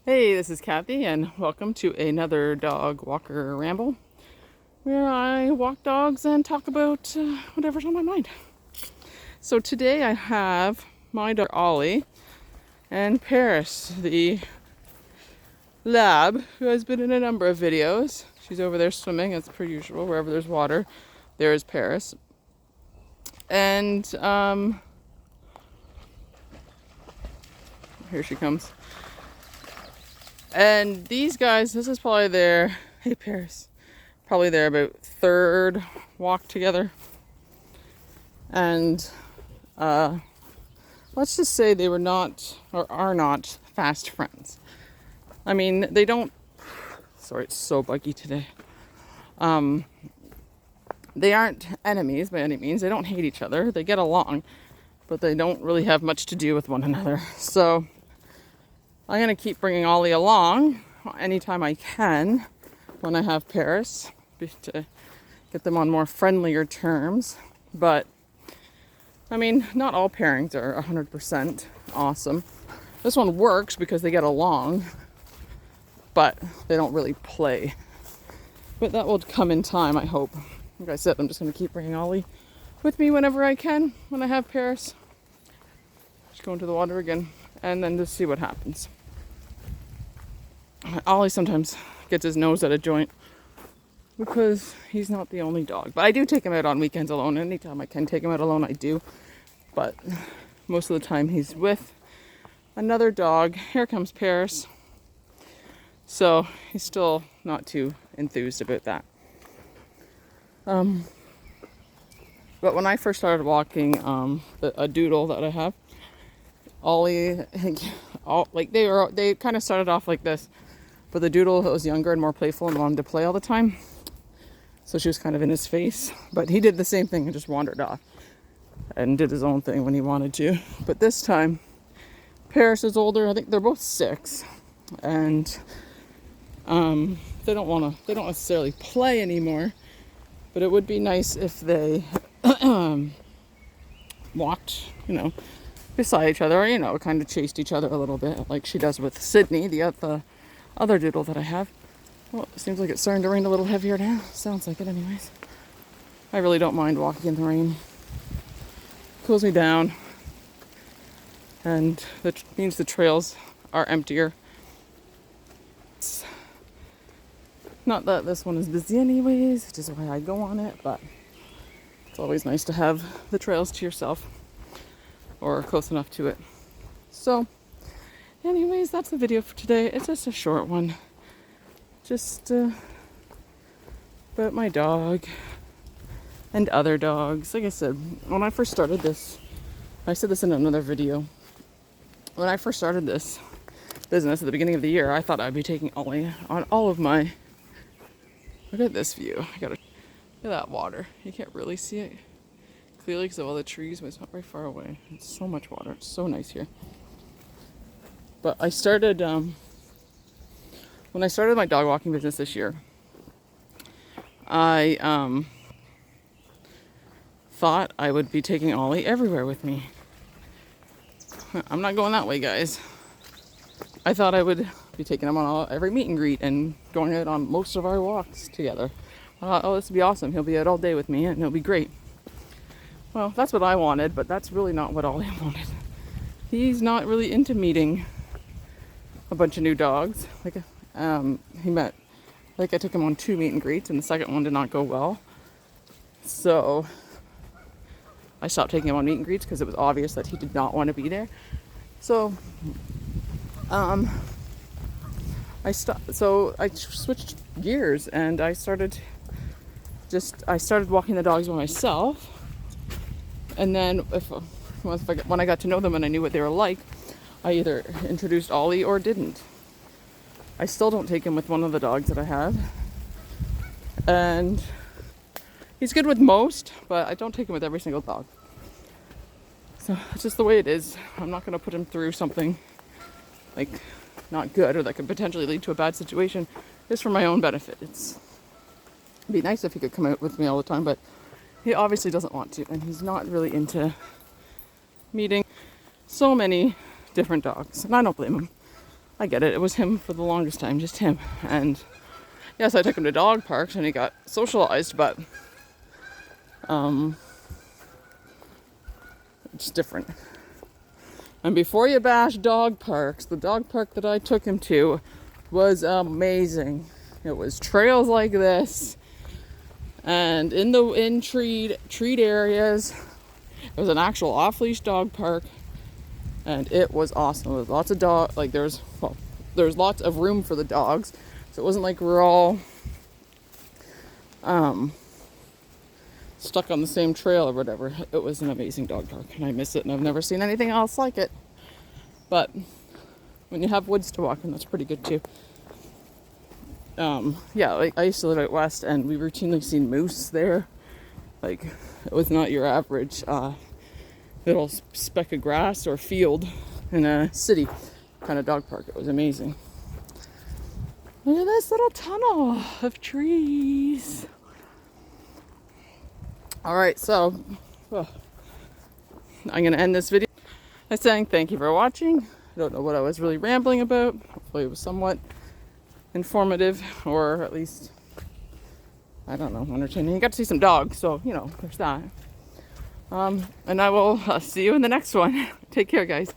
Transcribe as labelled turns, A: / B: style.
A: Hey, this is Kathy, and welcome to another dog walker ramble where I walk dogs and talk about whatever's on my mind. So today I have my dog Ollie and Paris, the lab, who has been in a number of videos. She's over there swimming, as per usual. Wherever there's water, there is Paris. And here she comes. And these guys, this is probably their, hey Paris, probably their about third walk together. And let's just say they were not, or are not, fast friends. I mean, they don't, sorry, it's so buggy today. They aren't enemies by any means. They don't hate each other. They get along, but they don't really have much to do with one another. So I'm going to keep bringing Ollie along anytime I can when I have Paris to get them on more friendlier terms. But, I mean, not all pairings are 100% awesome. This one works because they get along, but they don't really play. But that will come in time, I hope. Like I said, I'm just going to keep bringing Ollie with me whenever I can when I have Paris. Just go into the water again and then just see what happens. Ollie sometimes gets his nose at a joint because he's not the only dog. But I do take him out on weekends alone. Anytime I can take him out alone, I do. But most of the time he's with another dog. Here comes Paris. So he's still not too enthused about that. But when I first started walking a doodle that I have, Ollie, they kind of started off like this. But the doodle was younger and more playful and wanted to play all the time. So she was kind of in his face. But he did the same thing and just wandered off and did his own thing when he wanted to. But this time, Paris is older. I think they're both 6. And they don't necessarily play anymore. But it would be nice if they walked, beside each other, or, kind of chased each other a little bit, like she does with Sydney, the other doodle that I have. Well, it seems like it's starting to rain a little heavier now. Sounds like it anyways. I really don't mind walking in the rain. Cools me down. And that means the trails are emptier. It's not that this one is busy anyways, which is why I go on it, but it's always nice to have the trails to yourself or close enough to it. So anyways, that's the video for today. It's just a short one. Just about my dog and other dogs. Like I said, when I first started this, I said this in another video. When I first started this business at the beginning of the year, I thought I'd be taking Ollie on all of my... Look at this view. Look at that water. You can't really see it clearly because of all the trees, but it's not very far away. It's so much water. It's so nice here. But I started, when I started my dog walking business this year, I thought I would be taking Ollie everywhere with me. I'm not going that way, guys. I thought I would be taking him on every meet and greet and going out on most of our walks together. Oh, this would be awesome. He'll be out all day with me and it'll be great. Well, that's what I wanted, but that's really not what Ollie wanted. He's not really into meeting a bunch of new dogs. I took him on 2 meet and greets and the second one did not go well. So I stopped taking him on meet and greets because it was obvious that he did not want to be there. So I switched gears and I started walking the dogs by myself. And then when I got to know them and I knew what they were like, I either introduced Ollie or didn't. I still don't take him with one of the dogs that I have. And he's good with most, but I don't take him with every single dog. So it's just the way it is. I'm not going to put him through something like not good or that could potentially lead to a bad situation just for my own benefit. It'd be nice if he could come out with me all the time, but he obviously doesn't want to, and he's not really into meeting so many different dogs, and I don't blame him. I get it. It was him for the longest time, just him. And yes, I took him to dog parks and he got socialized, but it's different. And before you bash dog parks, the dog park that I took him to was amazing. It was trails like this, and in treed areas. It was an actual off-leash dog park, and it was awesome. There was lots of there's lots of room for the dogs, so it wasn't like we're all stuck on the same trail or whatever. It was an amazing dog park, and I miss it, and I've never seen anything else like it. But when you have woods to walk in, that's pretty good too. Yeah, like I used to live out west, and we routinely seen moose there. Like, it was not your average little speck of grass or field in a city kind of dog park. It was amazing. Look at this little tunnel of trees. All right, so I'm going to end this video by saying thank you for watching. I don't know what I was really rambling about. Hopefully it was somewhat informative, or at least, I don't know, entertaining. You got to see some dogs, so, there's that. And I will see you in the next one. Take care, guys.